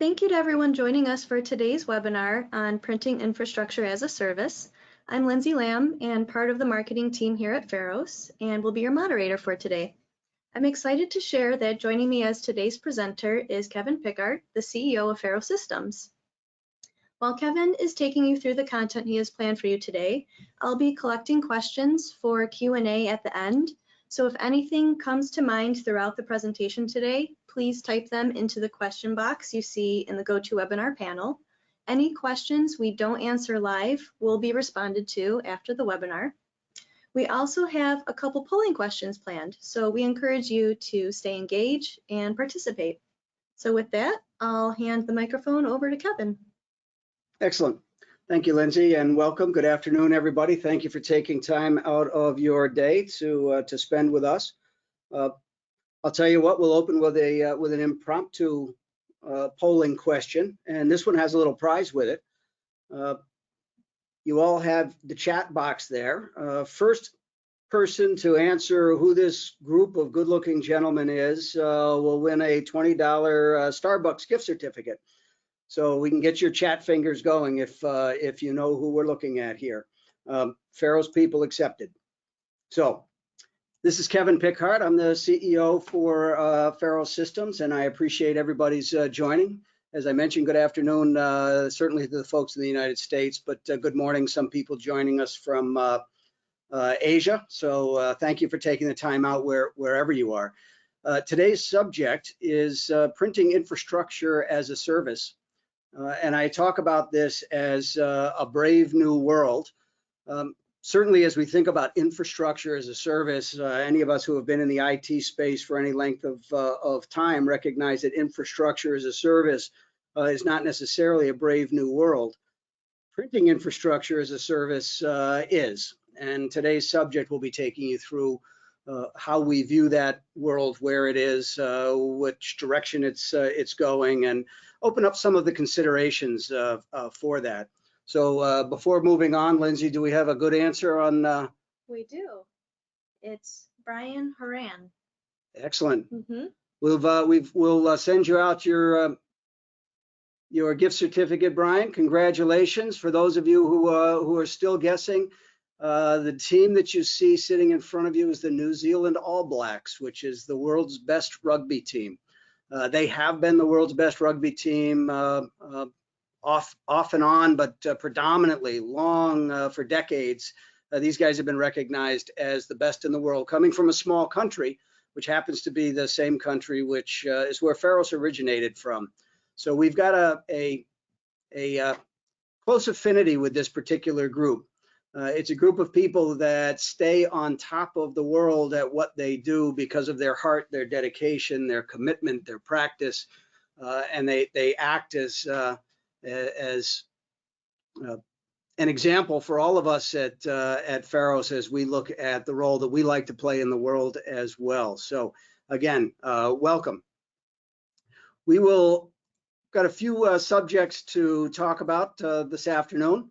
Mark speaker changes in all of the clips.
Speaker 1: Thank you to everyone joining us for today's webinar on Printing Infrastructure as a Service. I'm Lindsay Lamb and part of the marketing team here at Pharos and will be your moderator for today. I'm excited to share that joining me as today's presenter is Kevin Pickhardt, the CEO of Pharos Systems. While Kevin is taking you through the content he has planned for you today, I'll be collecting questions for Q&A at the end. So if anything comes to mind throughout the presentation today, please type them into the question box you see in the GoToWebinar panel. Any questions we don't answer live will be responded to after the webinar. We also have a couple polling questions planned, so we encourage you to stay engaged and participate. So with that, I'll hand the microphone over to Kevin.
Speaker 2: Excellent. Thank you, Lindsay, and welcome. Good afternoon, everybody. Thank you for taking time out of your day to spend with us. I'll tell you what, we'll open with an impromptu polling question, and this one has a little prize with it. You all have the chat box there. First person to answer who this group of good-looking gentlemen is will win a $20 Starbucks gift certificate. So we can get your chat fingers going if you know who we're looking at here. Pharos people accepted. So this is Kevin Pickhardt. I'm the CEO for Pharos Systems, and I appreciate everybody's joining. As I mentioned, good afternoon, certainly to the folks in the United States, but good morning, some people joining us from Asia. So thank you for taking the time out wherever you are. Today's subject is printing infrastructure as a service. And I talk about this as a brave new world. Certainly, as we think about infrastructure as a service, any of us who have been in the IT space for any length of time recognize that infrastructure as a service is not necessarily a brave new world. Printing infrastructure as a service is. And today's subject will be taking you through how we view that world, where it is, which direction it's going, and open up some of the considerations for that. So before moving on, Lindsay, do we have a good answer on?
Speaker 1: We do. It's Brian Horan.
Speaker 2: Excellent. We'll send you out your gift certificate, Brian. Congratulations. For those of you who are still guessing, the team that you see sitting in front of you is the New Zealand All Blacks, which is the world's best rugby team. They have been the world's best rugby team off and on, but predominantly long for decades. These guys have been recognized as the best in the world, coming from a small country, which happens to be the same country which is where Pharos originated from. So we've got a close affinity with this particular group. It's a group of people that stay on top of the world at what they do because of their heart, their dedication, their commitment, their practice, and they act as an example for all of us at Pharos as we look at the role that we like to play in the world as well. So again, welcome. We will got a few subjects to talk about this afternoon.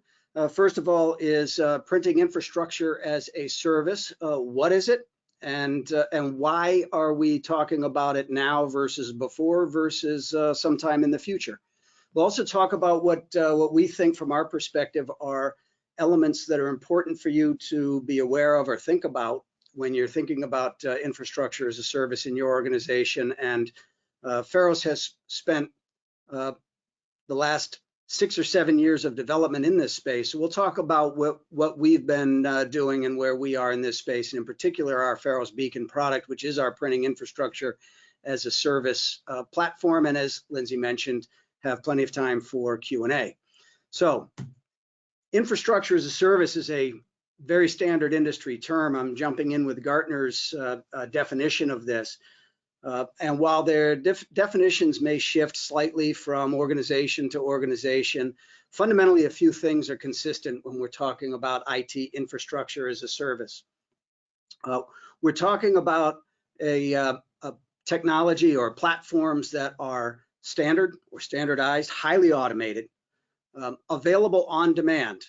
Speaker 2: First of all is printing infrastructure as a service. What is it, and why are we talking about it now versus before versus sometime in the future? We'll also talk about what we think from our perspective are elements that are important for you to be aware of or think about when you're thinking about infrastructure as a service in your organization. And Pharos has spent the last 6 or 7 years of development in this space. So we'll talk about what we've been doing and where we are in this space, and in particular our Pharos Beacon product, which is our printing infrastructure as a service platform, and as Lindsay mentioned, have plenty of time for Q&A. So infrastructure as a service is a very standard industry term. I'm jumping in with Gartner's definition of this. And while their definitions may shift slightly from organization to organization, fundamentally a few things are consistent when we're talking about IT infrastructure as a service. We're talking about a technology or platforms that are standard or standardized, highly automated, available on demand,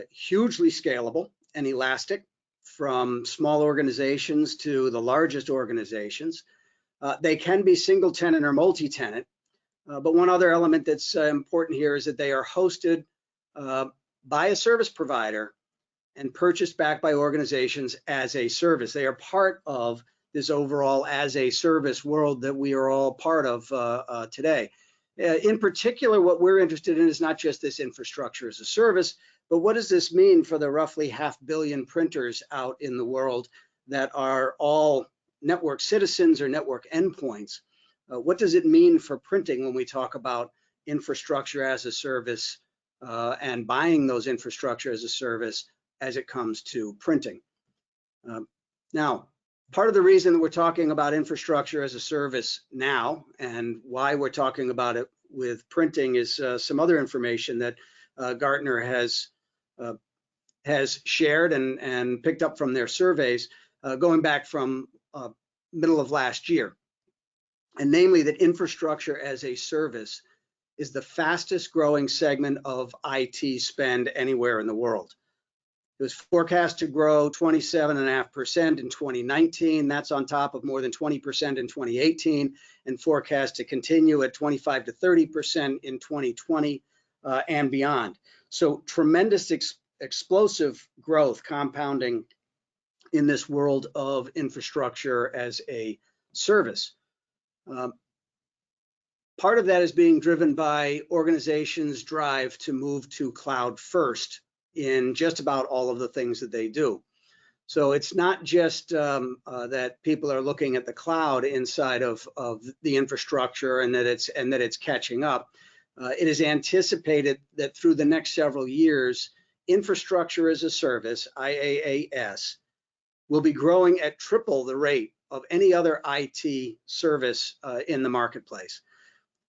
Speaker 2: hugely scalable and elastic, from small organizations to the largest organizations. They can be single tenant or multi-tenant, But one other element that's important here is that they are hosted by a service provider and purchased back by organizations as a service. They are part of this overall as a service world that we are all part of today. In particular, what we're interested in is not just this infrastructure as a service, but what does this mean for the roughly 500 million printers out in the world that are all network citizens or network endpoints? What does it mean for printing when we talk about infrastructure as a service and buying those infrastructure as a service as it comes to printing? Now, part of the reason that we're talking about infrastructure as a service now and why we're talking about it with printing is some other information that Gartner has shared and picked up from their surveys going back from middle of last year. And namely that infrastructure as a service is the fastest growing segment of IT spend anywhere in the world. It was forecast to grow 27.5% in 2019. That's on top of more than 20% in 2018 and forecast to continue at 25 to 30% in 2020 and beyond. So tremendous explosive growth compounding in this world of infrastructure as a service. Part of that is being driven by organizations' drive to move to cloud first in just about all of the things that they do. So it's not just that people are looking at the cloud inside of the infrastructure and that it's catching up. It is anticipated that through the next several years, infrastructure as a service, IaaS, will be growing at triple the rate of any other IT service in the marketplace.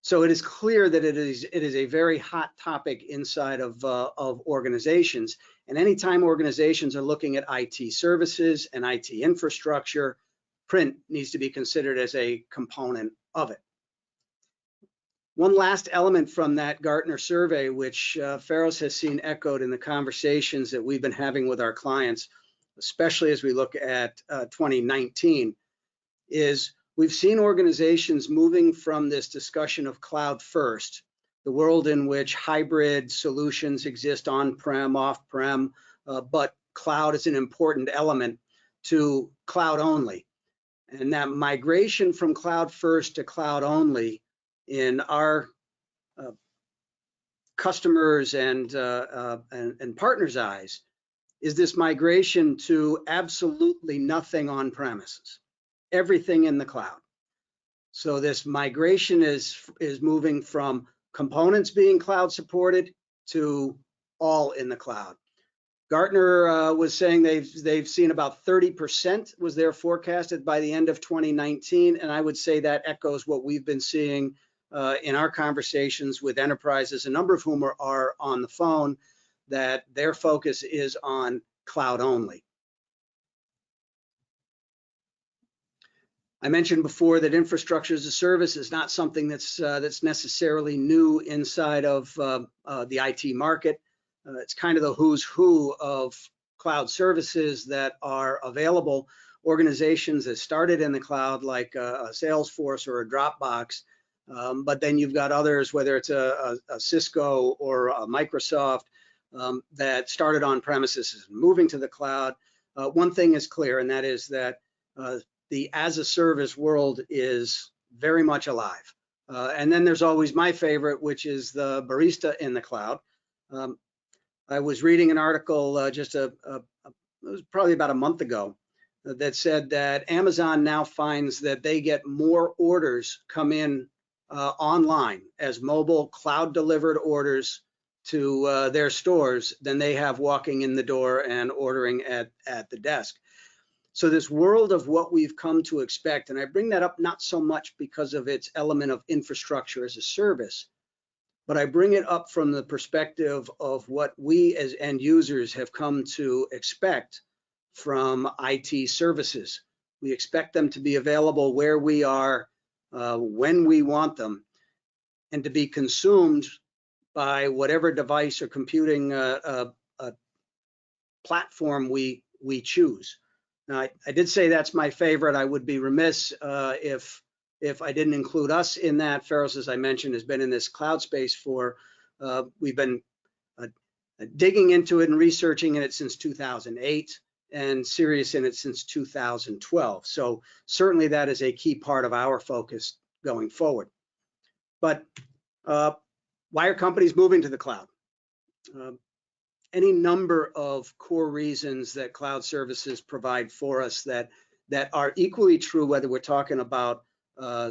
Speaker 2: So it is clear that it is a very hot topic inside of organizations. And anytime organizations are looking at IT services and IT infrastructure, print needs to be considered as a component of it. One last element from that Gartner survey, which Pharos has seen echoed in the conversations that we've been having with our clients, especially as we look at 2019, is we've seen organizations moving from this discussion of cloud first, the world in which hybrid solutions exist on-prem, off-prem, but cloud is an important element, to cloud only. And that migration from cloud first to cloud only in our customers and partners' eyes is this migration to absolutely nothing on premises, everything in the cloud. So this migration is moving from components being cloud supported to all in the cloud. Gartner was saying they've seen about 30% was their forecasted by the end of 2019, and I would say that echoes what we've been seeing in our conversations with enterprises, a number of whom are on the phone, that their focus is on cloud only. I mentioned before that infrastructure as a service is not something that's necessarily new inside of the IT market. It's kind of the who's who of cloud services that are available. Organizations that started in the cloud, like a Salesforce or a Dropbox, but then you've got others, whether it's a Cisco or a Microsoft, that started on premises and moving to the cloud. One thing is clear, and that is that the as a service world is very much alive. And then there's always my favorite, which is the barista in the cloud. I was reading an article it was probably about a month ago that said that Amazon now finds that they get more orders come in online as mobile cloud delivered orders to their stores than they have walking in the door and ordering at the desk. So this world of what we've come to expect, and I bring that up not so much because of its element of infrastructure as a service, but I bring it up from the perspective of what we as end users have come to expect from IT services. We expect them to be available where we are, when we want them, and to be consumed by whatever device or computing platform we choose. Now, I did say that's my favorite. I would be remiss if if I didn't include us in that. Pharos, as I mentioned, has been in this cloud space for, we've been digging into it and researching it since 2008 and serious in it since 2012. So certainly that is a key part of our focus going forward. But why are companies moving to the cloud? Any number of core reasons that cloud services provide for us that are equally true, whether we're talking about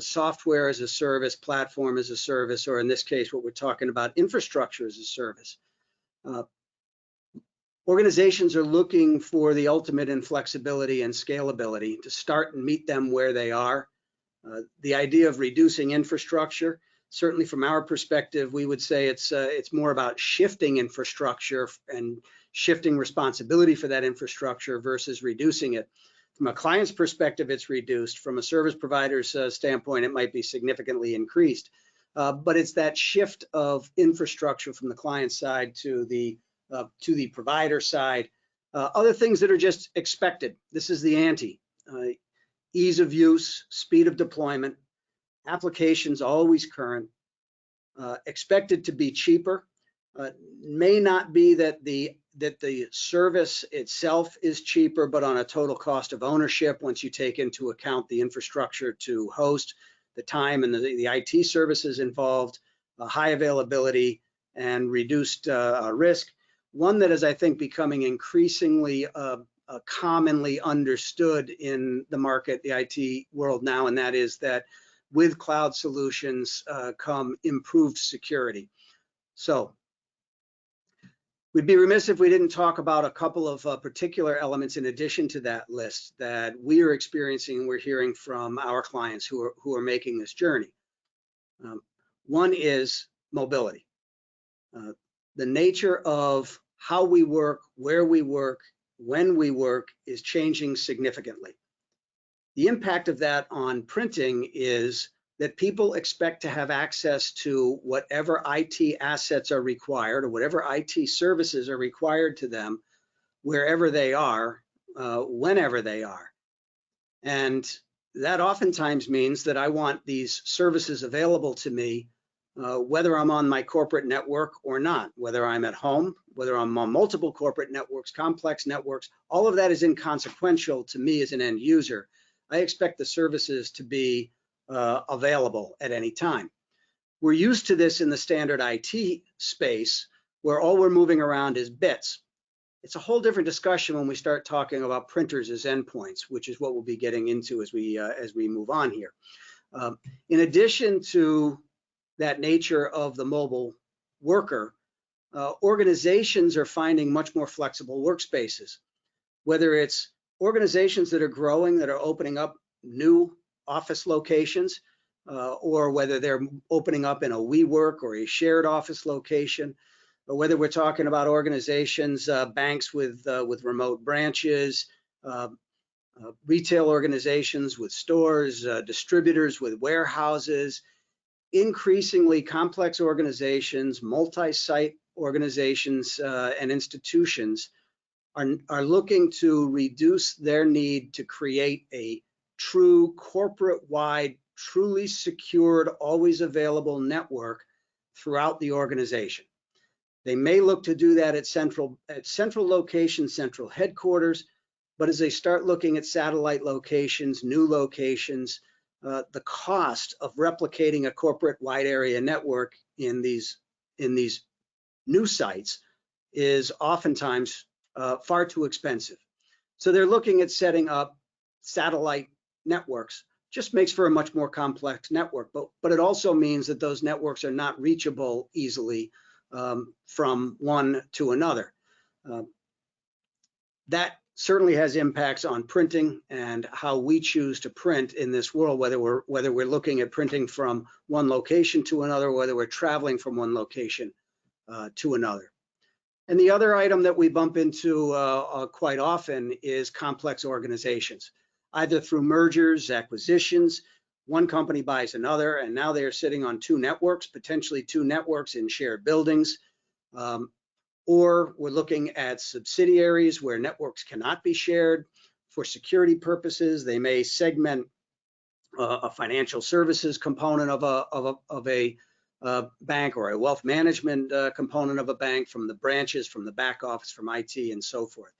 Speaker 2: software as a service, platform as a service, or in this case, what we're talking about, infrastructure as a service. Organizations are looking for the ultimate in flexibility and scalability to start and meet them where they are. The idea of reducing infrastructure, certainly from our perspective, we would say it's more about shifting infrastructure and shifting responsibility for that infrastructure versus reducing it. From a client's perspective, it's reduced. From a service provider's standpoint, it might be significantly increased. But it's that shift of infrastructure from the client side to the provider side. Other things that are just expected. This is the ante. Ease of use, speed of deployment, applications always current, expected to be cheaper. May not be that the service itself is cheaper, but on a total cost of ownership, once you take into account the infrastructure to host, the time and the IT services involved, high availability and reduced risk. One that is, I think, becoming increasingly commonly understood in the market, the IT world now, and that is that with cloud solutions come improved security. So we'd be remiss if we didn't talk about a couple of particular elements in addition to that list that we are experiencing and we're hearing from our clients who are making this journey. One is mobility. The nature of how we work, where we work, when we work is changing significantly. The impact of that on printing is that people expect to have access to whatever IT assets are required or whatever IT services are required to them wherever they are, whenever they are. And that oftentimes means that I want these services available to me whether I'm on my corporate network or not, whether I'm at home, whether I'm on multiple corporate networks, complex networks, all of that is inconsequential to me as an end user. I expect the services to be available at any time. We're used to this in the standard IT space where all we're moving around is bits. It's a whole different discussion when we start talking about printers as endpoints, which is what we'll be getting into as we move on here. In addition to that nature of the mobile worker, organizations are finding much more flexible workspaces, whether it's organizations that are growing, that are opening up new office locations, or whether they're opening up in a WeWork or a shared office location, or whether we're talking about organizations, banks with remote branches, retail organizations with stores, distributors with warehouses. Increasingly complex organizations, multi-site organizations and institutions are looking to reduce their need to create a true corporate-wide, truly secured, always available network throughout the organization. They may look to do that at central locations, central headquarters, but as they start looking at satellite locations, new locations, the cost of replicating a corporate wide area network in these new sites is oftentimes far too expensive. So they're looking at setting up satellite networks. Just makes for a much more complex network, but it also means that those networks are not reachable easily from one to another. That certainly has impacts on printing and how we choose to print in this world, whether we're looking at printing from one location to another, whether we're traveling from one location to another. And the other item that we bump into quite often is complex organizations, either through mergers, acquisitions. One company buys another, and now they are sitting on two networks, potentially two networks in shared buildings. Or we're looking at subsidiaries where networks cannot be shared for security purposes. They may segment a financial services component of a bank, or a wealth management component of a bank, from the branches, from the back office, from IT, and so forth.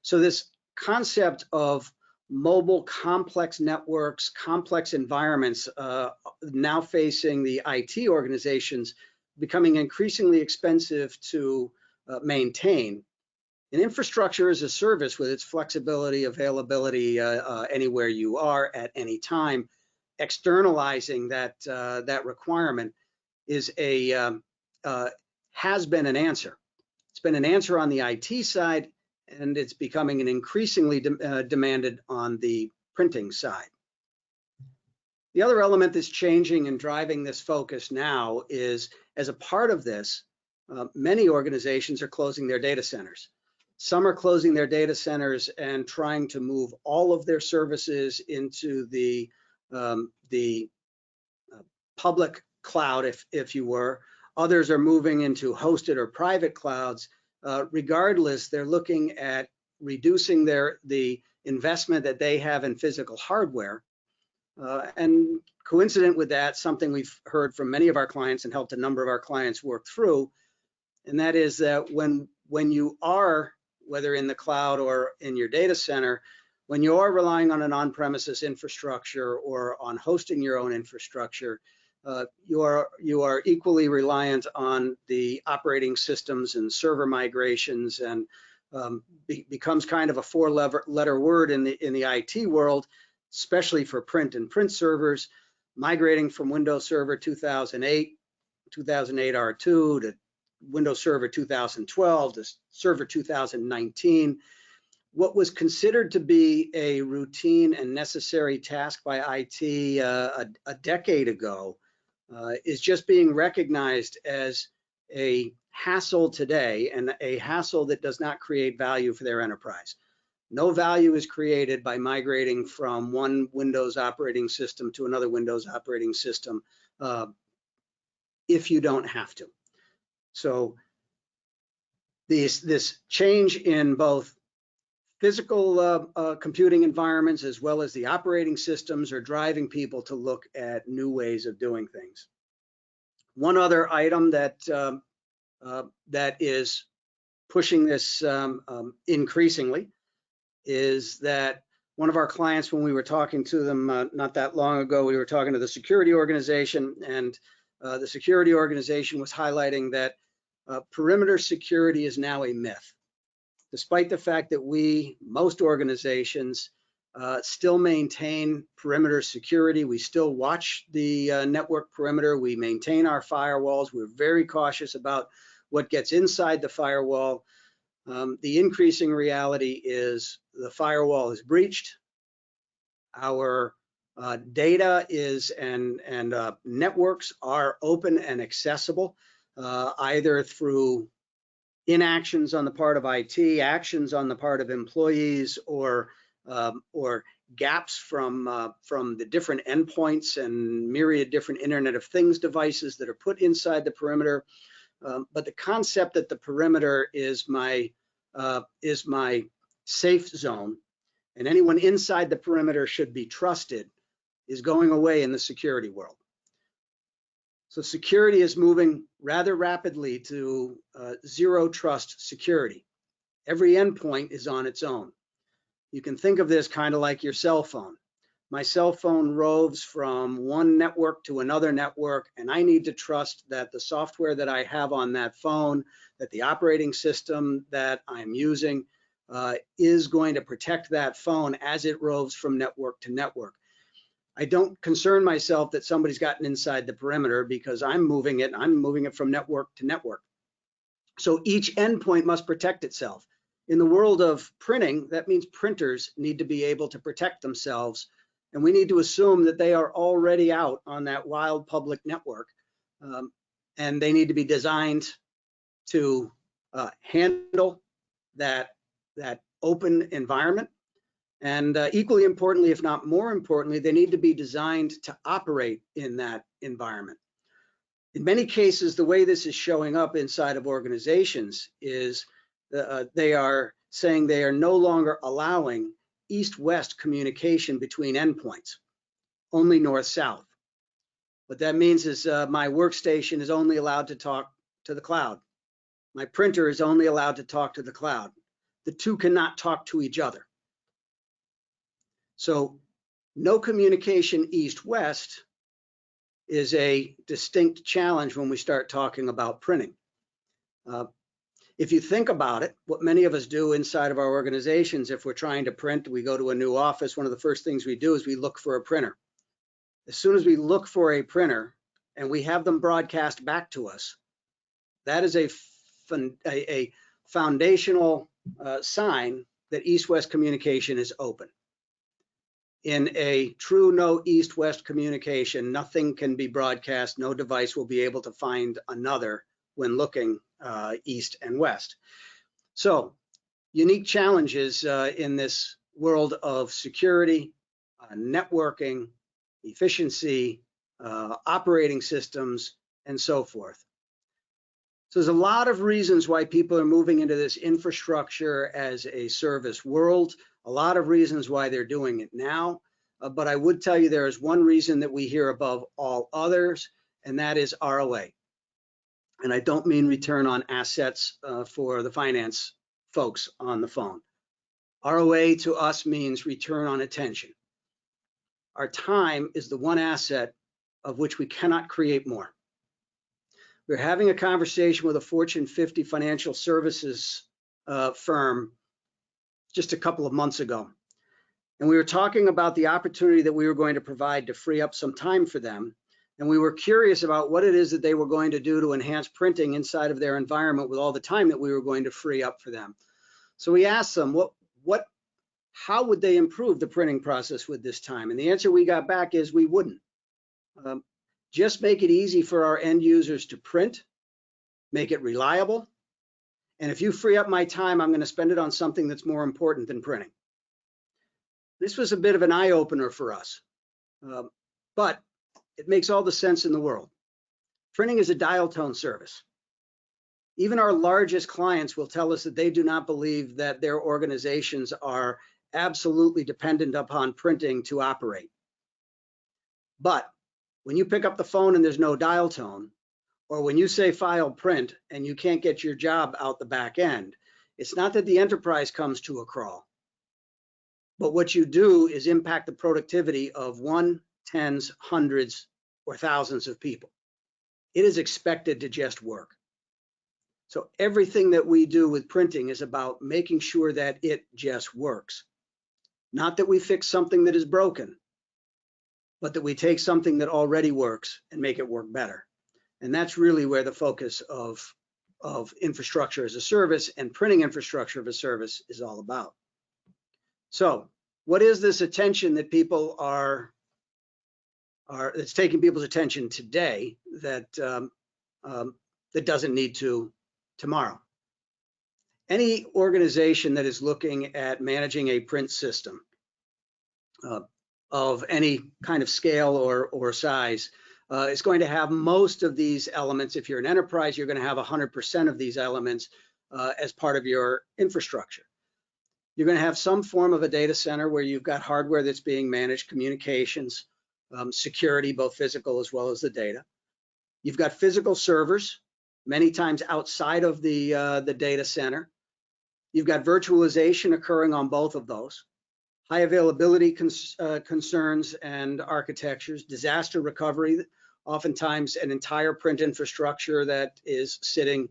Speaker 2: So this concept of mobile complex networks, complex environments, now facing the IT organizations, becoming increasingly expensive to maintain. And infrastructure as a service, with its flexibility, availability anywhere you are at any time, externalizing that requirement is has been an answer. It's been an answer on the IT side, and it's becoming an increasingly demanded on the printing side. The other element that's changing and driving this focus now is, as a part of this, many organizations are closing their data centers. Some are closing their data centers and trying to move all of their services into the public cloud, if you were. Others are moving into hosted or private clouds. Regardless, they're looking at reducing the investment that they have in physical hardware. And coincident with that, something we've heard from many of our clients and helped a number of our clients work through, and that is that when you are, whether in the cloud or in your data center, when you are relying on an on-premises infrastructure or on hosting your own infrastructure, you are equally reliant on the operating systems and server migrations, and becomes kind of a four-letter word in the IT world, especially for print and print servers, migrating from Windows Server 2008 R2 to Windows Server 2012 to Server 2019. What was considered to be a routine and necessary task by IT a decade ago is just being recognized as a hassle today, and a hassle that does not create value for their enterprise. No value is created by migrating from one Windows operating system to another Windows operating system if you don't have to. So this change in both physical computing environments as well as the operating systems are driving people to look at new ways of doing things. One other item that that is pushing this increasingly is that one of our clients, when we were talking to them not that long ago, we were talking to the security organization, and the security organization was highlighting that perimeter security is now a myth. Despite the fact that most organizations still maintain perimeter security, we still watch the network perimeter, we maintain our firewalls, we're very cautious about what gets inside the firewall. The increasing reality is the firewall is breached, our data is and networks are open and accessible, either through inactions on the part of IT, actions on the part of employees, or gaps from the different endpoints and myriad different Internet of Things devices that are put inside the perimeter. But the concept that the perimeter is my safe zone, and anyone inside the perimeter should be trusted, is going away in the security world. So security is moving rather rapidly to zero trust security. Every endpoint is on its own. You can think of this kind of like your cell phone. My cell phone roves from one network to another network, and I need to trust that the software that I have on that phone, that the operating system that I'm using is going to protect that phone as it roves from network to network. I don't concern myself that somebody's gotten inside the perimeter, because I'm moving it from network to network. So each endpoint must protect itself. In the world of printing, that means printers need to be able to protect themselves, and we need to assume that they are already out on that wild public network, and they need to be designed to handle that open environment. And equally importantly, if not more importantly, they need to be designed to operate in that environment. In many cases, the way this is showing up inside of organizations is they are saying they are no longer allowing east-west communication between endpoints. only north-south. What that means is my workstation is only allowed to talk to the cloud. My printer is only allowed to talk to the cloud. The two cannot talk to each other. So no communication east-west is a distinct challenge when we start talking about printing. If you think about it, what many of us do inside of our organizations, if we're trying to print, we go to a new office, one of the first things we do is we look for a printer. As soon as we look for a printer and we have them broadcast back to us, that is a foundational sign that east-west communication is open. In a true no east-west communication, nothing can be broadcast. No device will be able to find another when looking east and west. So unique challenges in this world of security, networking, efficiency, operating systems, and so forth. So there's a lot of reasons why people are moving into this infrastructure as a service world, a lot of reasons why they're doing it now. But I would tell you there is one reason that we hear above all others, and that is ROA. And I don't mean return on assets for the finance folks on the phone. ROA to us means return on attention. Our time is the one asset of which we cannot create more. We were having a conversation with a Fortune 50 financial services firm just a couple of months ago. And we were talking about the opportunity that we were going to provide to free up some time for them. And we were curious about what it is that they were going to do to enhance printing inside of their environment with all the time that we were going to free up for them. So we asked them, how would they improve the printing process with this time? And the answer we got back is we wouldn't. Just make it easy for our end users to print, make it reliable. And if you free up my time, I'm going to spend it on something that's more important than printing. This was a bit of an eye-opener for us, but it makes all the sense in the world. Printing is a dial tone service. Even our largest clients will tell us that they do not believe that their organizations are absolutely dependent upon printing to operate. But when you pick up the phone and there's no dial tone, or when you say file print and you can't get your job out the back end, it's not that the enterprise comes to a crawl, but what you do is impact the productivity of one, tens, hundreds, or thousands of people. It is expected to just work. So everything that we do with printing is about making sure that it just works. Not that we fix something that is broken, but that we take something that already works and make it work better. And that's really where the focus of infrastructure as a service and printing infrastructure as a service is all about. So what is this attention that people that's taking people's attention today that that doesn't need to tomorrow? Any organization that is looking at managing a print system of any kind of scale or size is going to have most of these elements. If you're an enterprise, you're going to have 100% of these elements as part of your infrastructure. You're going to have some form of a data center where you've got hardware that's being managed, communications, security, both physical as well as the data. You've got physical servers, many times outside of the data center. You've got virtualization occurring on both of those. High availability concerns and architectures, disaster recovery, oftentimes an entire print infrastructure that is sitting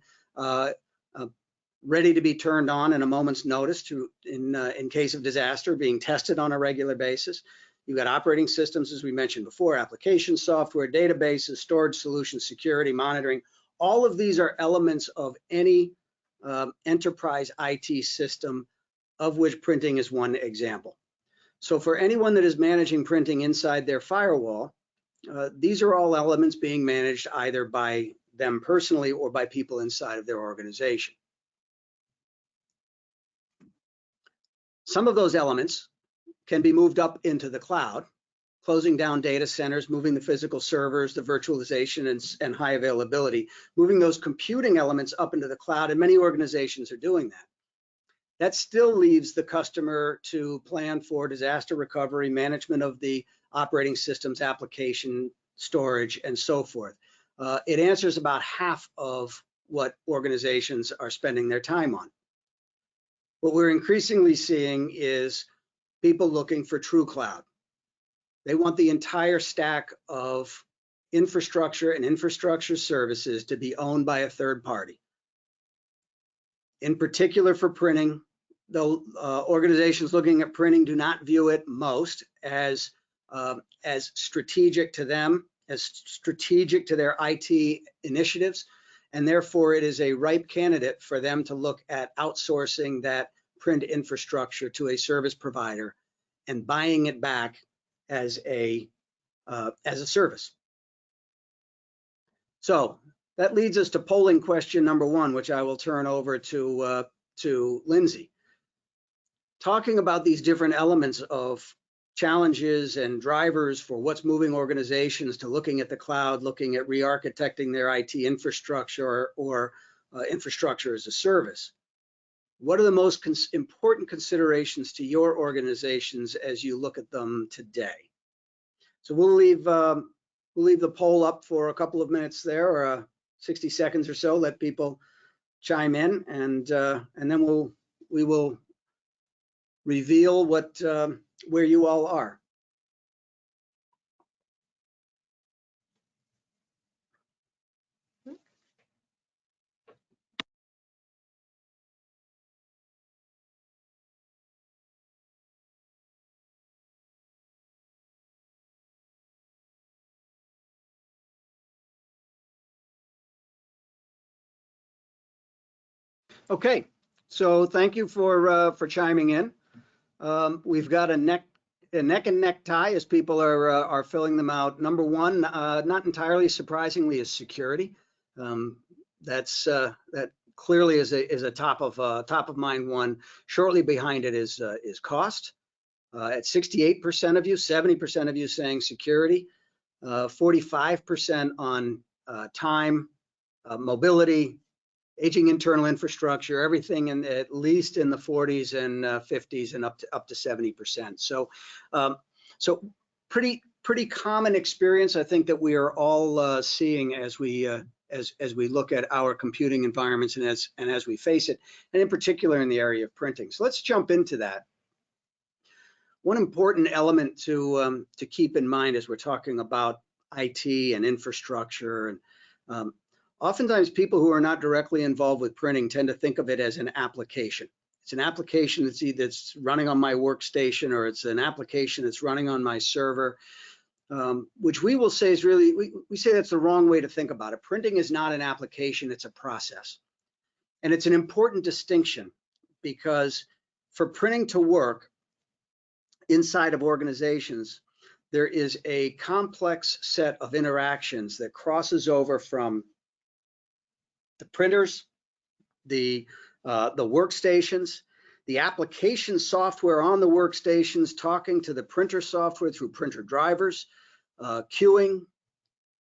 Speaker 2: ready to be turned on in a moment's notice in case of disaster, being tested on a regular basis. You've got operating systems, as we mentioned before, application software, databases, storage solutions, security, monitoring. All of these are elements of any enterprise IT system, of which printing is one example. So for anyone that is managing printing inside their firewall, these are all elements being managed either by them personally or by people inside of their organization. Some of those elements can be moved up into the cloud, closing down data centers, moving the physical servers, the virtualization and high availability, moving those computing elements up into the cloud, and many organizations are doing that. That still leaves the customer to plan for disaster recovery, management of the operating systems, application, storage, and so forth. It answers about half of what organizations are spending their time on. What we're increasingly seeing is people looking for true cloud. They want the entire stack of infrastructure and infrastructure services to be owned by a third party. In particular for printing, though organizations looking at printing do not view it most as strategic to them, as strategic to their IT initiatives, and therefore it is a ripe candidate for them to look at outsourcing that print infrastructure to a service provider and buying it back as a service. So that leads us to polling question number 1, which I will turn over to Lindsay. Talking about these different elements of challenges and drivers for what's moving organizations to looking at the cloud, looking at re-architecting their IT infrastructure or infrastructure as a service. What are the most important considerations to your organizations as you look at them today? So we'll leave the poll up for a couple of minutes there, or 60 seconds or so. Let people chime in, and then we will reveal where you all are. Okay, so thank you for chiming in. We've got a neck and neck tie as people are filling them out. Number 1, not entirely surprisingly, is security. That clearly is a top of mind one. Shortly behind it is cost. At 68% of you, 70% of you saying security, 45% on time, mobility, aging internal infrastructure, everything at least in the 40s and 50s and up to 70%. So pretty common experience, I think, that we are all seeing as we look at our computing environments and as we face it, and in particular in the area of printing. So let's jump into that. One important element to keep in mind as we're talking about IT and infrastructure, and oftentimes people who are not directly involved with printing tend to think of it as an application. It's an application that's either running on my workstation or it's an application that's running on my server, which we will say is really, we say that's the wrong way to think about it. Printing is not an application, it's a process. And it's an important distinction because for printing to work inside of organizations, there is a complex set of interactions that crosses over from the printers, the workstations, the application software on the workstations talking to the printer software through printer drivers, queuing,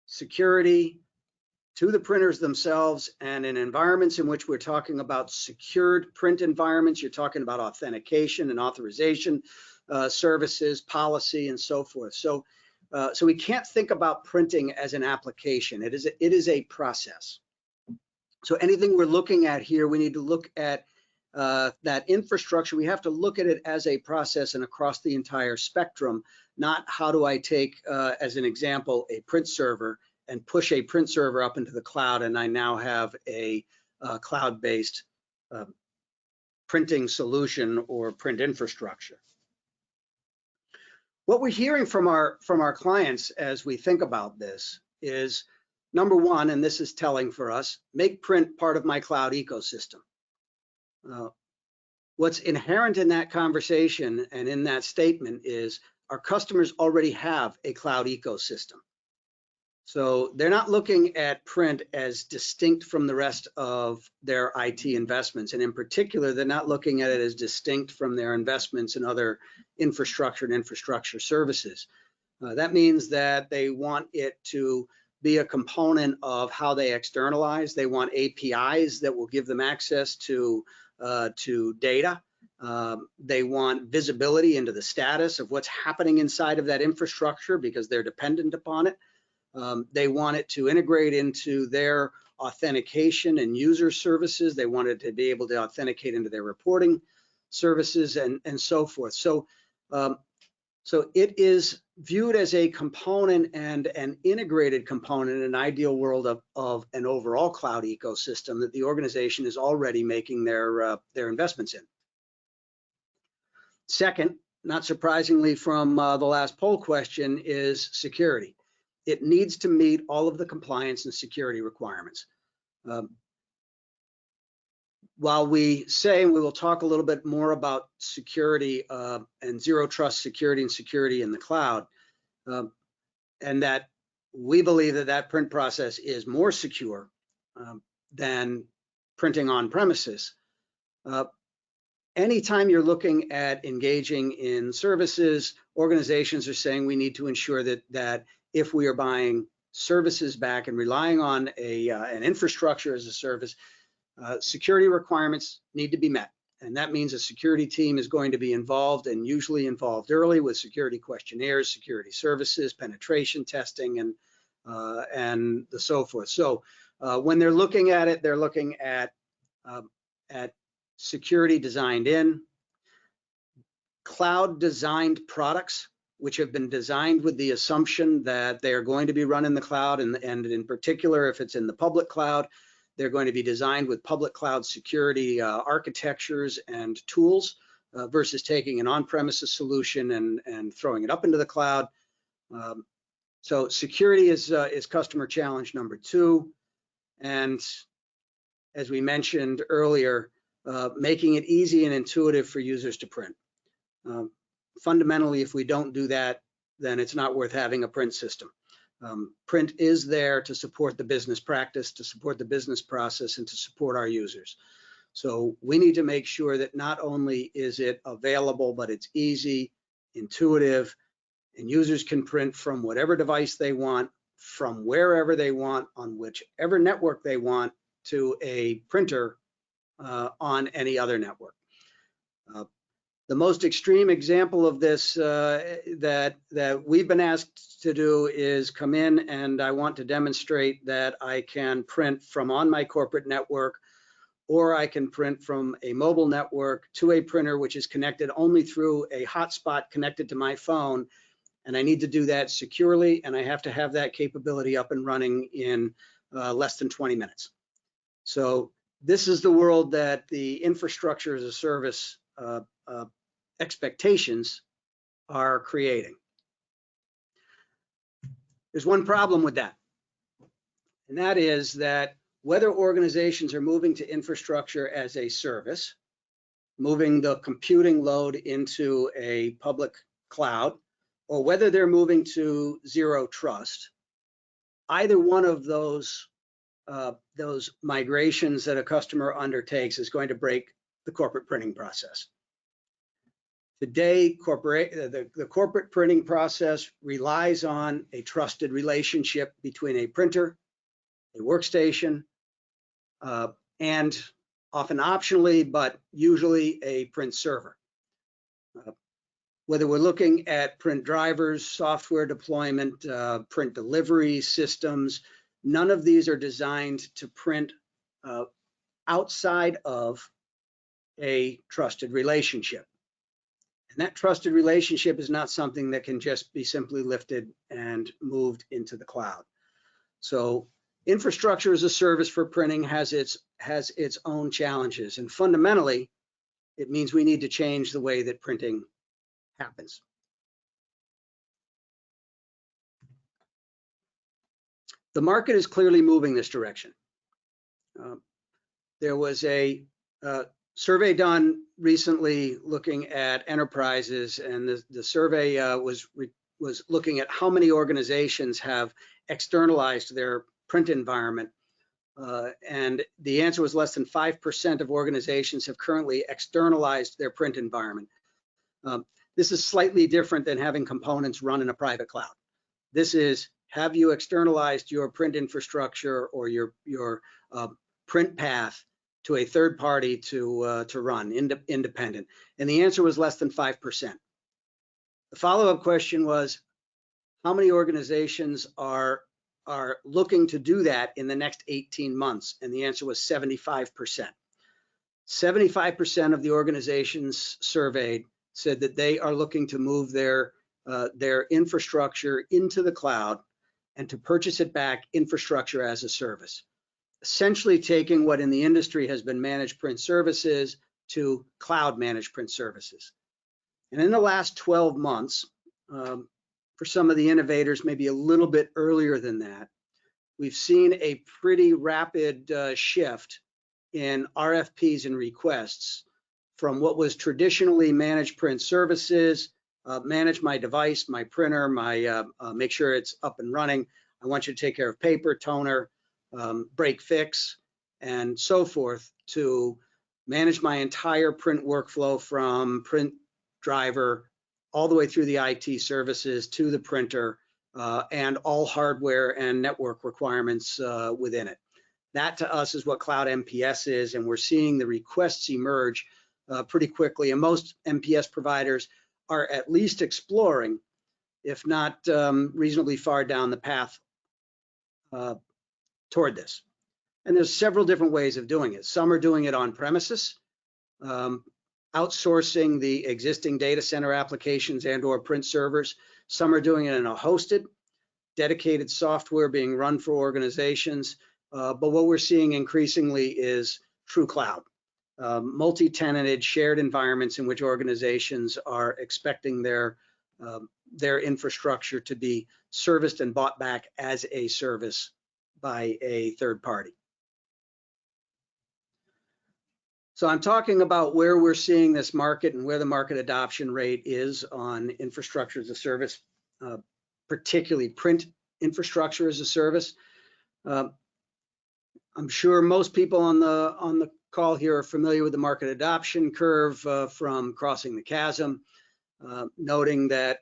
Speaker 2: security, to the printers themselves, and in environments in which we're talking about secured print environments, you're talking about authentication and authorization services, policy, and so forth. So we can't think about printing as an application. It is a process. So anything we're looking at here, we need to look at that infrastructure. We have to look at it as a process and across the entire spectrum, not how do I take, as an example, a print server and push a print server up into the cloud, and I now have a cloud-based printing solution or print infrastructure. What we're hearing from our clients as we think about this is, number 1, and this is telling for us, make print part of my cloud ecosystem. What's inherent in that conversation and in that statement is our customers already have a cloud ecosystem. So they're not looking at print as distinct from the rest of their IT investments. And in particular, they're not looking at it as distinct from their investments in other infrastructure and infrastructure services. That means that they want it to be a component of how they externalize. They want APIs that will give them access to data They want visibility into the status of what's happening inside of that infrastructure because they're dependent upon it. They want it to integrate into their authentication and user services. They want it to be able to authenticate into their reporting services and so forth. So it is viewed as a component and an integrated component in an ideal world of an overall cloud ecosystem that the organization is already making their investments in. Second, not surprisingly from the last poll question, is security. It needs to meet all of the compliance and security requirements. While we say, and we will talk a little bit more about security and zero trust security and security in the cloud, and that we believe that that print process is more secure than printing on premises. Anytime you're looking at engaging in services, organizations are saying we need to ensure that if we are buying services back and relying on an infrastructure as a service, security requirements need to be met. And that means a security team is going to be involved, and usually involved early with security questionnaires, security services, penetration testing, and the so forth. So when they're looking at it, they're looking at security designed in, cloud designed products, which have been designed with the assumption that they are going to be run in the cloud, and in particular, if it's in the public cloud, they're going to be designed with public cloud security architectures and tools versus taking an on-premises solution and throwing it up into the cloud. So security is customer challenge number 2. And as we mentioned earlier, making it easy and intuitive for users to print. Fundamentally, if we don't do that, then it's not worth having a print system. Print is there to support the business practice, to support the business process, and to support our users. So we need to make sure that not only is it available, but it's easy, intuitive, and users can print from whatever device they want, from wherever they want, on whichever network they want, to a printer on any other network. The most extreme example of this that we've been asked to do is come in, and I want to demonstrate that I can print from on my corporate network, or I can print from a mobile network to a printer which is connected only through a hotspot connected to my phone, and I need to do that securely, and I have to have that capability up and running in less than 20 minutes. So this is the world that the infrastructure as a service expectations are creating. There's one problem with that, and that is that whether organizations are moving to infrastructure as a service, moving the computing load into a public cloud, or whether they're moving to zero trust, either one of those migrations that a customer undertakes is going to break the corporate printing process. Today, the corporate printing process relies on a trusted relationship between a printer, a workstation, and often optionally, but usually a print server. Whether we're looking at print drivers, software deployment, print delivery systems, none of these are designed to print outside of a trusted relationship. And that trusted relationship is not something that can just be simply lifted and moved into the cloud. So infrastructure as a service for printing has its own challenges, and fundamentally, it means we need to change the way that printing happens. The market is clearly moving this direction. There was a survey done recently looking at enterprises, and the survey was looking at how many organizations have externalized their print environment, and the answer was less than 5% of organizations have currently externalized their print environment. This is slightly different than having components run in a private cloud. This is, have you externalized your print infrastructure or your print path to a third party to run independent? And the answer was less than 5%. The follow-up question was, how many organizations are looking to do that in the next 18 months? And the answer was 75%. 75% of the organizations surveyed said that they are looking to move their infrastructure into the cloud and to purchase it back infrastructure as a service, essentially taking what in the industry has been managed print services to cloud managed print services. And in the last 12 months, for some of the innovators, maybe a little bit earlier than that, we've seen a pretty rapid shift in RFPs and requests from what was traditionally managed print services, manage my device, my printer, make sure it's up and running. I want you to take care of paper, toner, break fix, and so forth, to manage my entire print workflow from print driver all the way through the IT services to the printer, and all hardware and network requirements within it. That to us is what Cloud MPS is, and we're seeing the requests emerge pretty quickly. And most MPS providers are at least exploring, if not reasonably far down the path toward this. And there's several different ways of doing it. Some are doing it on premises, outsourcing the existing data center applications and or print servers. Some are doing it in a hosted, dedicated software being run for organizations. But what we're seeing increasingly is true cloud, multi-tenanted shared environments in which organizations are expecting their infrastructure to be serviced and bought back as a service by a third party. So I'm talking about where we're seeing this market and where the market adoption rate is on infrastructure as a service, particularly print infrastructure as a service. I'm sure most people on the call here are familiar with the market adoption curve from Crossing the Chasm, noting that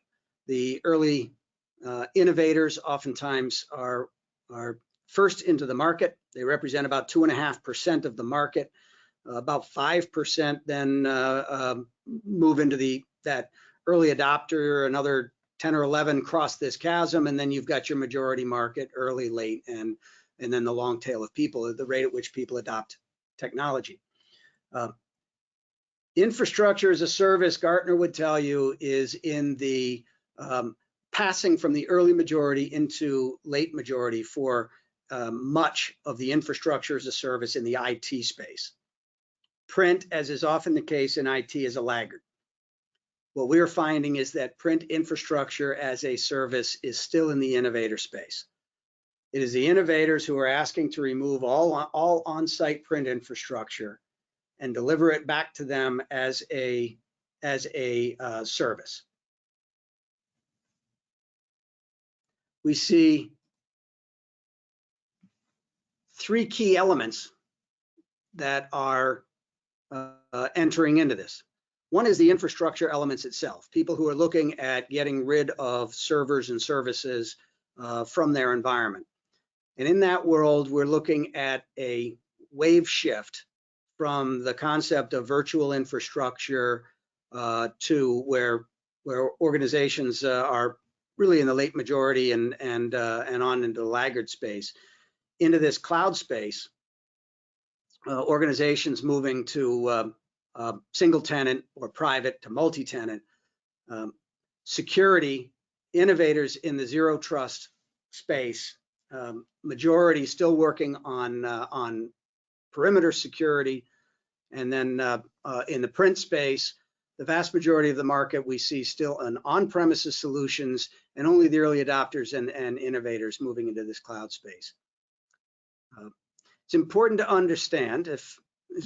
Speaker 2: the early innovators oftentimes are first into the market. They represent about 2.5% of the market. About 5% then move into that early adopter. Another 10 or 11 cross this chasm, and then you've got your majority market, early, late, and then the long tail of people, the rate at which people adopt technology. Infrastructure as a service, Gartner would tell you, is in the passing from the early majority into late majority for much of the infrastructure as a service in the IT space. Print, as is often the case in IT, is a laggard. What we're finding is that print infrastructure as a service is still in the innovator space. It is the innovators who are asking to remove all on-site print infrastructure and deliver it back to them as a service. We see three key elements that are entering into this. One is the infrastructure elements itself, people who are looking at getting rid of servers and services from their environment. And in that world, we're looking at a wave shift from the concept of virtual infrastructure to where organizations are really in the late majority and on into the laggard space, into this cloud space. Organizations moving to single tenant or private to multi-tenant. Security, innovators in the zero trust space, majority still working on perimeter security. And then in the print space, the vast majority of the market we see still an on-premises solutions, and only the early adopters and innovators moving into this cloud space. It's important to understand, as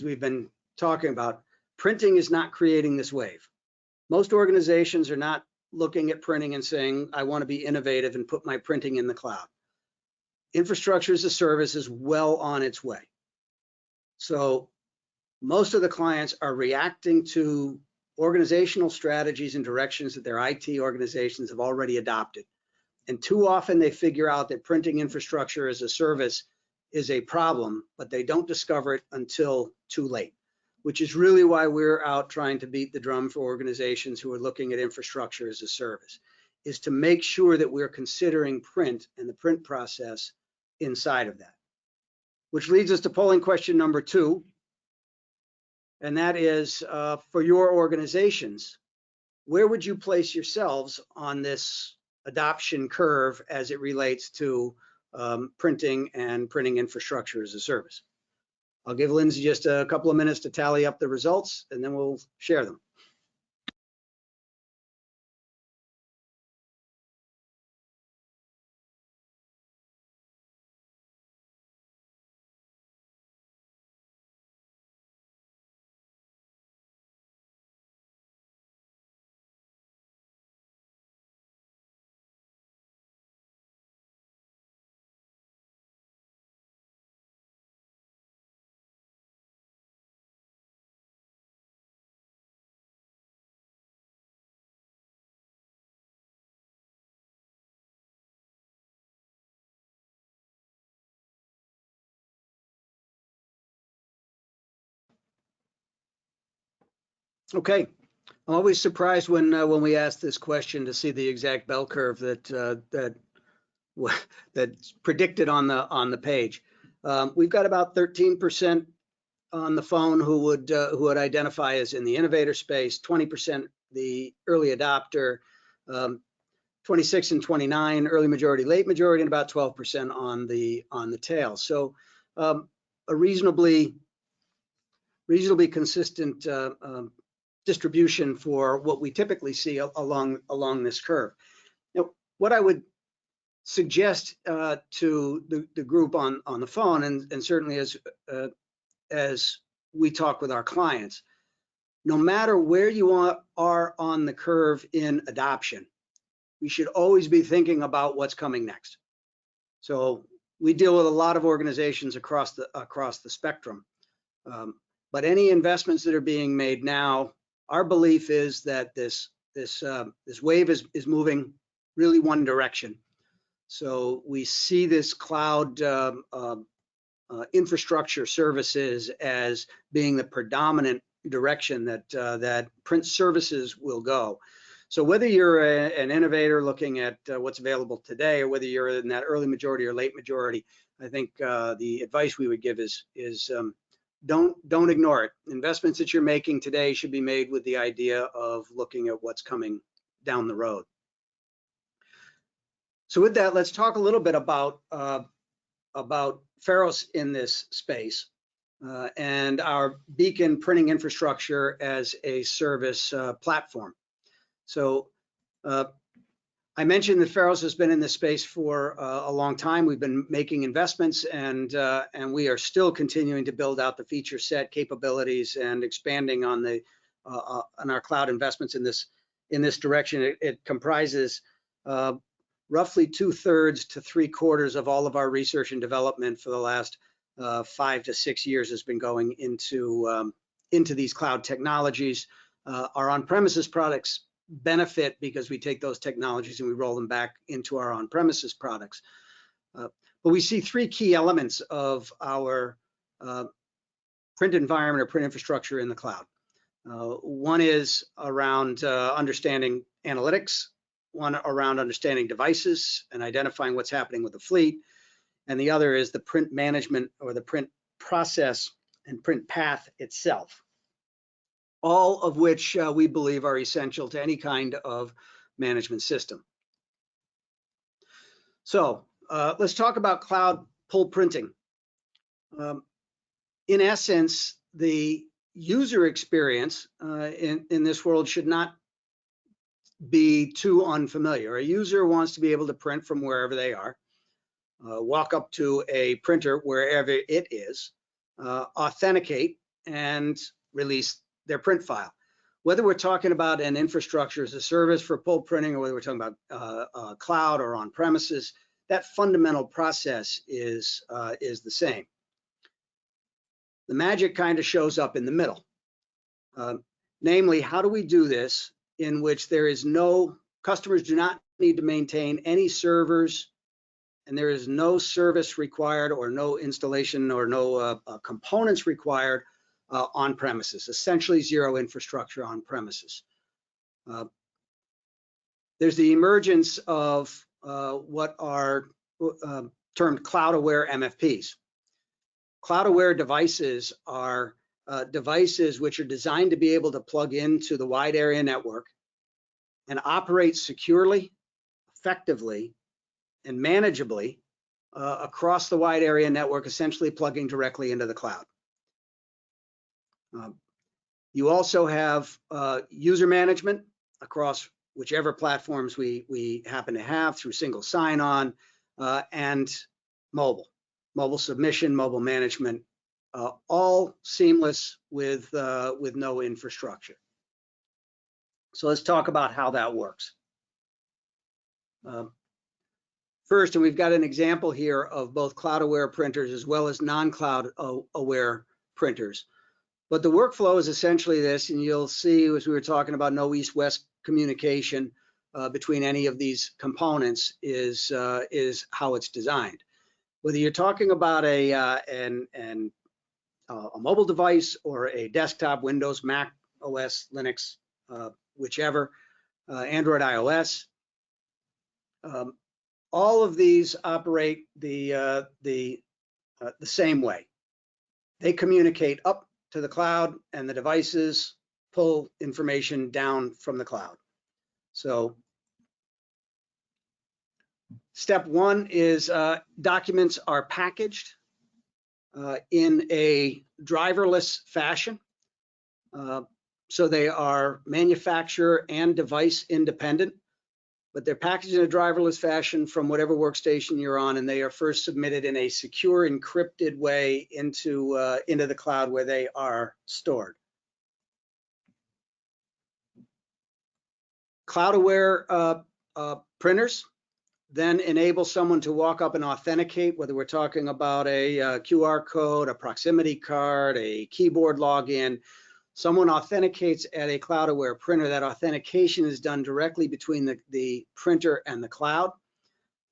Speaker 2: we've been talking about, printing is not creating this wave. Most organizations are not looking at printing and saying, I want to be innovative and put my printing in the cloud. Infrastructure as a service is well on its way. So most of the clients are reacting to organizational strategies and directions that their IT organizations have already adopted. And too often they figure out that printing infrastructure as a service is a problem, but they don't discover it until too late, which is really why we're out trying to beat the drum for organizations who are looking at infrastructure as a service, is to make sure that we're considering print and the print process inside of that. Which leads us to polling question number 2, and that is for your organizations, where would you place yourselves on this adoption curve as it relates to printing and printing infrastructure as a service? I'll give Lindsay just a couple of minutes to tally up the results, and then we'll share them. Okay, I'm always surprised when we ask this question to see the exact bell curve that's predicted on the page. We've got about 13% on the phone who would identify as in the innovator space, 20% the early adopter, 26 and 29 early majority, late majority, and about 12% on the tail. So a reasonably consistent distribution for what we typically see along this curve. Now, what I would suggest to the group on the phone, and certainly as we talk with our clients, no matter where you are on the curve in adoption, we should always be thinking about what's coming next. So we deal with a lot of organizations across the spectrum, but any investments that are being made now, our belief is that this wave is moving really one direction. So we see this cloud infrastructure services as being the predominant direction that print services will go. So whether you're an innovator looking at what's available today, or whether you're in that early majority or late majority, I think the advice we would give is don't ignore it. Investments that you're making today should be made with the idea of looking at what's coming down the road. So with that, let's talk a little bit about Pharos in this space and our Beacon printing infrastructure as a service platform. So I mentioned that Pharos has been in this space for a long time. We've been making investments, and we are still continuing to build out the feature set, capabilities, and expanding on our cloud investments in this direction. It comprises roughly 2/3 to 3/4 of all of our research and development for the last 5 to 6 years has been going into these cloud technologies. Our on-premises products benefit because we take those technologies and we roll them back into our on-premises products. But we see 3 key elements of our print environment or print infrastructure in the cloud. One is around understanding analytics, one around understanding devices and identifying what's happening with the fleet, and the other is the print management or the print process and print path itself, all of which we believe are essential to any kind of management system. So let's talk about cloud pull printing. In essence, the user experience in this world should not be too unfamiliar. A user wants to be able to print from wherever they are, walk up to a printer wherever it is, authenticate, and release their print file. Whether we're talking about an infrastructure as a service for pull printing, or whether we're talking about cloud or on premises, that fundamental process is the same. The magic kind of shows up in the middle. Namely, how do we do this in which there is customers do not need to maintain any servers and there is no service required or no installation or no components required on premises, essentially zero infrastructure on premises. There's the emergence of what are termed cloud-aware MFPs. Cloud-aware devices are devices which are designed to be able to plug into the wide area network and operate securely, effectively, and manageably across the wide area network, essentially plugging directly into the cloud. You also have user management across whichever platforms we happen to have through single sign-on and mobile submission, mobile management, all seamless with no infrastructure. So let's talk about how that works. First, and we've got an example here of both cloud-aware printers as well as non-cloud aware printers. But the workflow is essentially this, and you'll see as we were talking about no east-west communication between any of these components is how it's designed. Whether you're talking about a mobile device or a desktop, Windows, Mac OS, Linux, whichever, Android, iOS, all of these operate the same way. They communicate up to the cloud, and the devices pull information down from the cloud. So step one is documents are packaged in a driverless fashion. So they are manufacturer and device independent, but they're packaged in a driverless fashion from whatever workstation you're on, and they are first submitted in a secure, encrypted way into the cloud where they are stored. Cloud-aware printers then enable someone to walk up and authenticate, whether we're talking about a QR code, a proximity card, a keyboard login. Someone authenticates at a cloud-aware printer. That authentication is done directly between the printer and the cloud.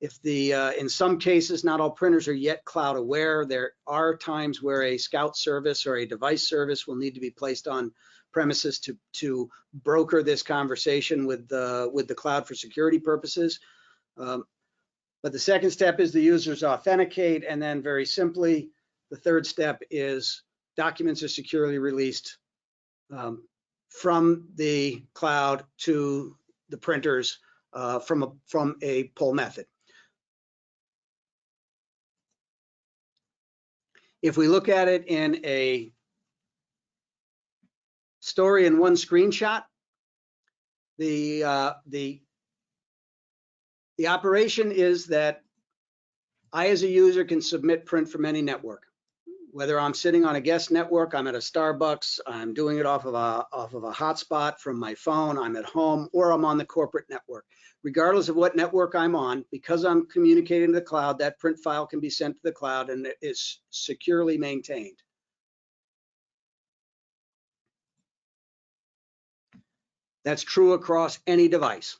Speaker 2: If in some cases, not all printers are yet cloud-aware. There are times where a scout service or a device service will need to be placed on premises to broker this conversation with the cloud for security purposes. But the second step is the users authenticate, and then very simply, the third step is documents are securely released from the cloud to the printers from a pull method. If we look at it in a story in one screenshot, the operation is that I, as a user, can submit print from any network. Whether I'm sitting on a guest network, I'm at a Starbucks, I'm doing it off of a hotspot from my phone, I'm at home, or I'm on the corporate network. Regardless of what network I'm on, because I'm communicating to the cloud, that print file can be sent to the cloud and it is securely maintained. That's true across any device,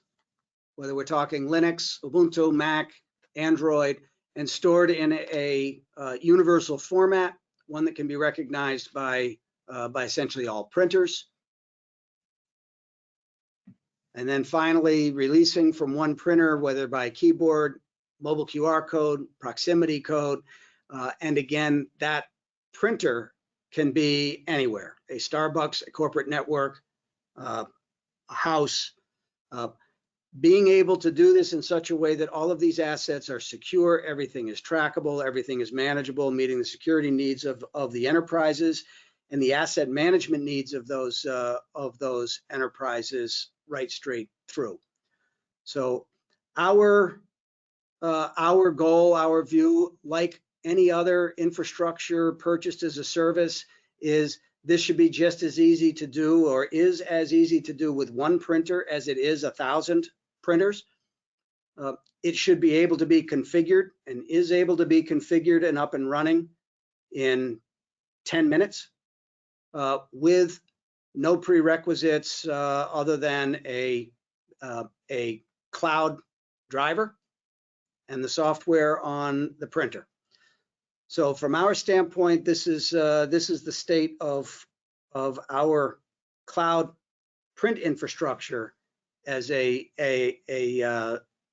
Speaker 2: whether we're talking Linux, Ubuntu, Mac, Android, and stored in a universal format, one that can be recognized by essentially all printers. And then finally, releasing from one printer, whether by keyboard, mobile QR code, proximity code, and again, that printer can be anywhere, a Starbucks, a corporate network, a house. Being able to do this in such a way that all of these assets are secure, everything is trackable, everything is manageable, meeting the security needs of the enterprises and the asset management needs of those enterprises right straight through. So our goal, our view, like any other infrastructure purchased as a service, is this should be just as easy to do, or is as easy to do with one printer as it is 1,000 printers. It should be able to be configured and is able to be configured and up and running in 10 minutes with no prerequisites other than a cloud driver and the software on the printer. So from our standpoint, this is the state of our cloud print infrastructure as a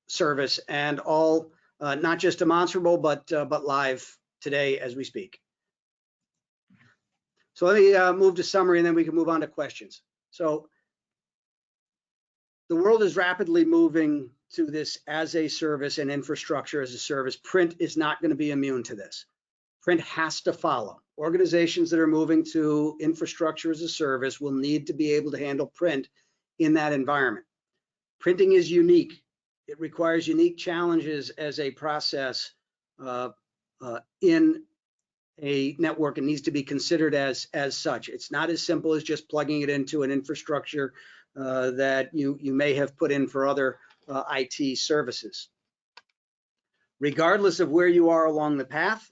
Speaker 2: service, and all not just demonstrable, but live today as we speak. So let me move to summary, and then we can move on to questions. So the world is rapidly moving to this as a service and infrastructure as a service. Print is not going to be immune to this. Print has to follow. Organizations that are moving to infrastructure as a service will need to be able to handle print in that environment. Printing is unique. It requires unique challenges as a process in a network, and needs to be considered as such. It's not as simple as just plugging it into an infrastructure that you may have put in for other IT services. Regardless of where you are along the path,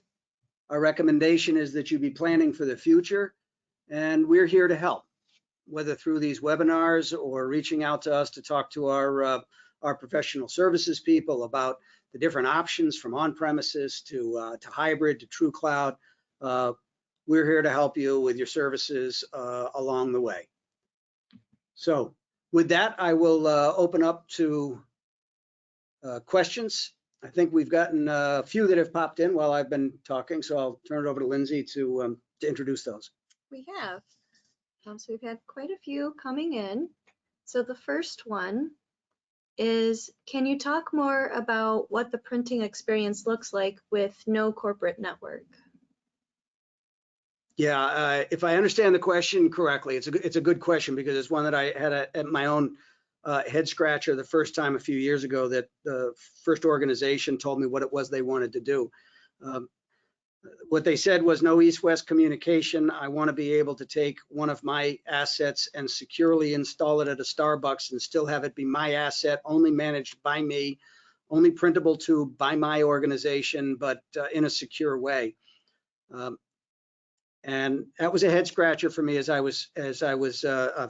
Speaker 2: our recommendation is that you be planning for the future, and we're here to help, whether through these webinars or reaching out to us to talk to our professional services people about the different options from on-premises to hybrid to true cloud. We're here to help you with your services along the way. So with that, I will open up to questions. I think we've gotten a few that have popped in while I've been talking, so I'll turn it over to Lindsay to introduce those.
Speaker 1: We have. So we've had quite a few coming in. So the first one is, can you talk more about what the printing experience looks like with no corporate network?
Speaker 2: Yeah, if I understand the question correctly, it's a good question, because it's one that I had at my own head scratcher the first time a few years ago, that the first organization told me what it was they wanted to do. What they said was no east-west communication. I want to be able to take one of my assets and securely install it at a Starbucks and still have it be my asset, only managed by me, only printable to by my organization, but in a secure way. And that was a head scratcher for me as I was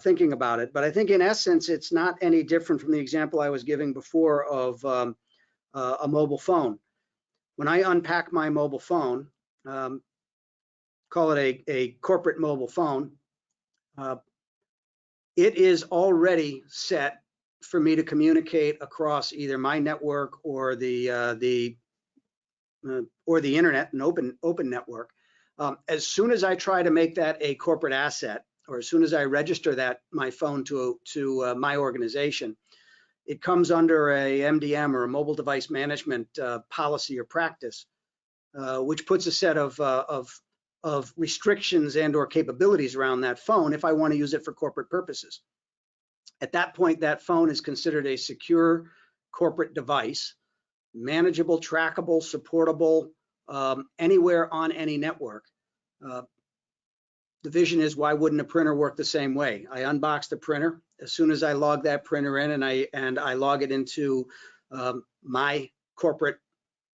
Speaker 2: thinking about it. But I think in essence, it's not any different from the example I was giving before of a mobile phone. When I unpack my mobile phone, call it a corporate mobile phone, it is already set for me to communicate across either my network or the internet, an open network. As soon as I try to make that a corporate asset, or as soon as I register that my phone to my organization, it comes under a MDM, or a mobile device management policy or practice, which puts a set of restrictions and or capabilities around that phone if I want to use it for corporate purposes. At that point, that phone is considered a secure corporate device, manageable, trackable, supportable, anywhere on any network. The vision is, why wouldn't a printer work the same way? I unbox the printer. As soon as I log that printer in and I log it into my corporate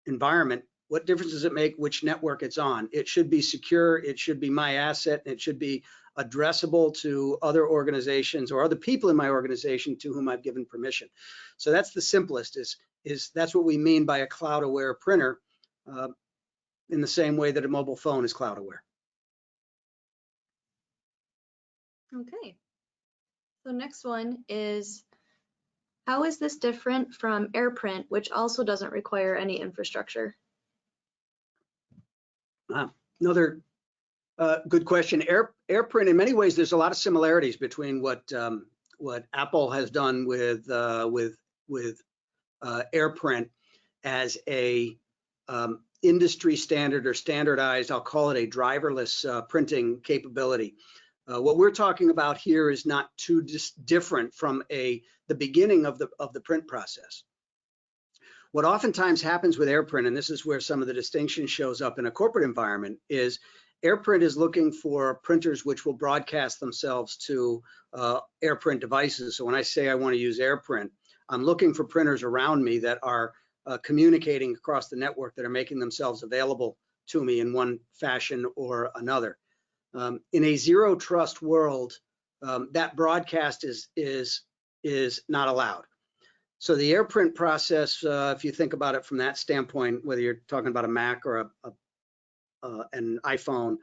Speaker 2: environment, what difference does it make which network it's on? It should be secure, it should be my asset, and it should be addressable to other organizations or other people in my organization to whom I've given permission. So that's the simplest, is that's what we mean by a cloud aware printer, in the same way that a mobile phone is cloud aware.
Speaker 1: Okay. So next one is, how is this different from AirPrint, which also doesn't require any infrastructure?
Speaker 2: Another good question. AirPrint, in many ways, there's a lot of similarities between what Apple has done with AirPrint as a industry standard or standardized, I'll call it a driverless printing capability. What we're talking about here is not too different from the beginning of the print process. What oftentimes happens with AirPrint, and this is where some of the distinction shows up in a corporate environment, is AirPrint is looking for printers which will broadcast themselves to AirPrint devices. So when I say I want to use AirPrint, I'm looking for printers around me that are communicating across the network, that are making themselves available to me in one fashion or another. In a zero trust world, that broadcast is not allowed. So the AirPrint process, if you think about it from that standpoint, whether you're talking about a Mac or an iPhone,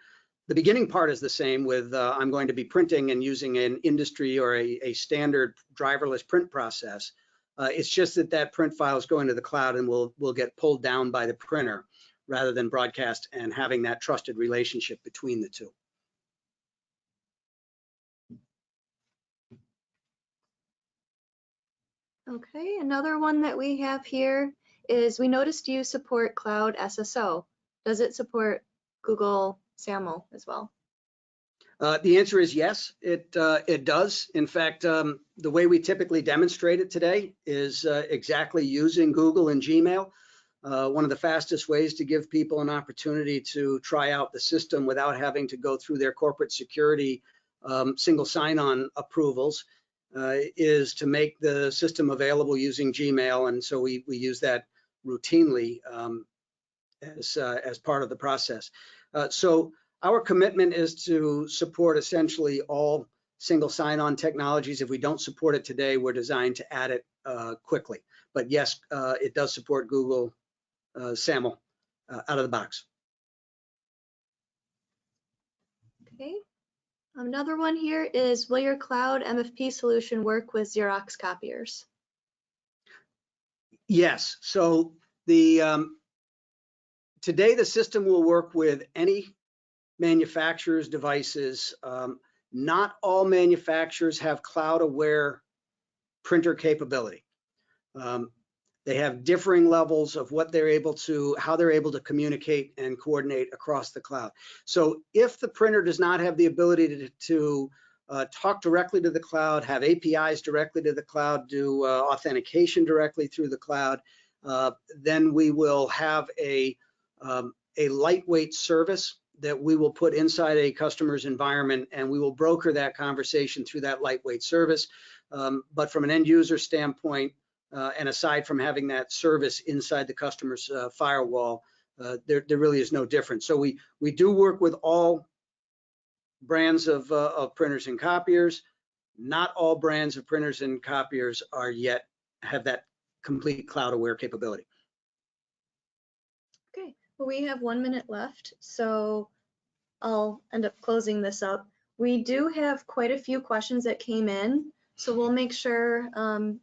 Speaker 2: the beginning part is the same with I'm going to be printing and using an industry or a standard driverless print process. It's just that that print file is going to the cloud and will get pulled down by the printer rather than broadcast and having that trusted relationship between the two.
Speaker 1: Okay, another one that we have here is we noticed you support Cloud SSO. Does it support Google SAML as well?
Speaker 2: The answer is yes, it does. In fact, the way we typically demonstrate it today is exactly using Google and Gmail. One of the fastest ways to give people an opportunity to try out the system without having to go through their corporate security single sign-on approvals is to make the system available using Gmail, and so we use that routinely as part of the process. So our commitment is to support essentially all single sign-on technologies. If we don't support it today, we're designed to add it quickly. But yes, it does support Google SAML out of the box.
Speaker 1: Okay. Another one here is, will your cloud MFP solution work with Xerox copiers?
Speaker 2: Yes. So the today the system will work with any manufacturer's devices. Not all manufacturers have cloud-aware printer capability. They have differing levels of what they're able to, how they're able to communicate and coordinate across the cloud. So if the printer does not have the ability to talk directly to the cloud, have APIs directly to the cloud, do authentication directly through the cloud, then we will have a lightweight service that we will put inside a customer's environment, and we will broker that conversation through that lightweight service. But from an end user standpoint, and aside from having that service inside the customer's firewall, there really is no difference. So we do work with all brands of printers and copiers. Not all brands of printers and copiers are yet have that complete cloud-aware capability.
Speaker 1: Okay, well, we have 1 minute left, so I'll end up closing this up. We do have quite a few questions that came in, so we'll make sure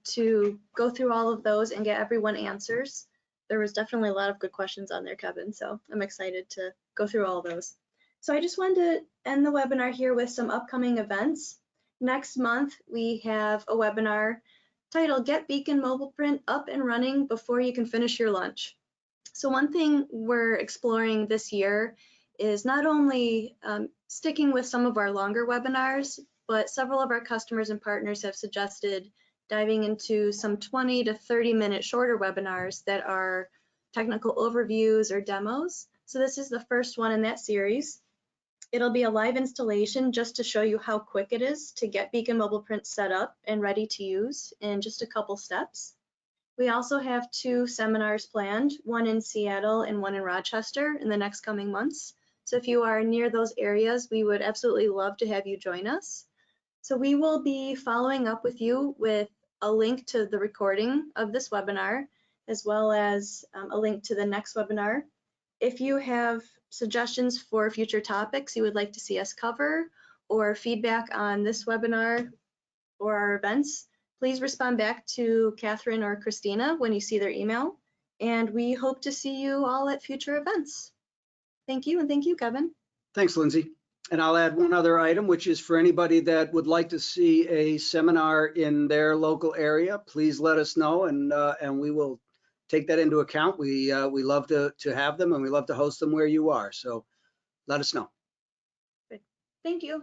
Speaker 1: to go through all of those and get everyone answers. There was definitely a lot of good questions on there, Kevin, so I'm excited to go through all those. So I just wanted to end the webinar here with some upcoming events. Next month, we have a webinar titled Get Beacon Mobile Print Up and Running Before You Can Finish Your Lunch. So one thing we're exploring this year is not only sticking with some of our longer webinars, but several of our customers and partners have suggested diving into some 20 to 30-minute shorter webinars that are technical overviews or demos. So this is the first one in that series. It'll be a live installation just to show you how quick it is to get Beacon Mobile Print set up and ready to use in just a couple steps. We also have 2 seminars planned, one in Seattle and one in Rochester in the next coming months. So if you are near those areas, we would absolutely love to have you join us. So we will be following up with you with a link to the recording of this webinar, as well as a link to the next webinar. If you have suggestions for future topics you would like to see us cover, or feedback on this webinar or our events, please respond back to Catherine or Christina when you see their email. And we hope to see you all at future events. Thank you, and thank you, Kevin.
Speaker 2: Thanks, Lindsay. And I'll add one other item, which is for anybody that would like to see a seminar in their local area, please let us know, and we will take that into account. We love to have them, and we love to host them where you are. So let us know.
Speaker 1: Good. Thank you.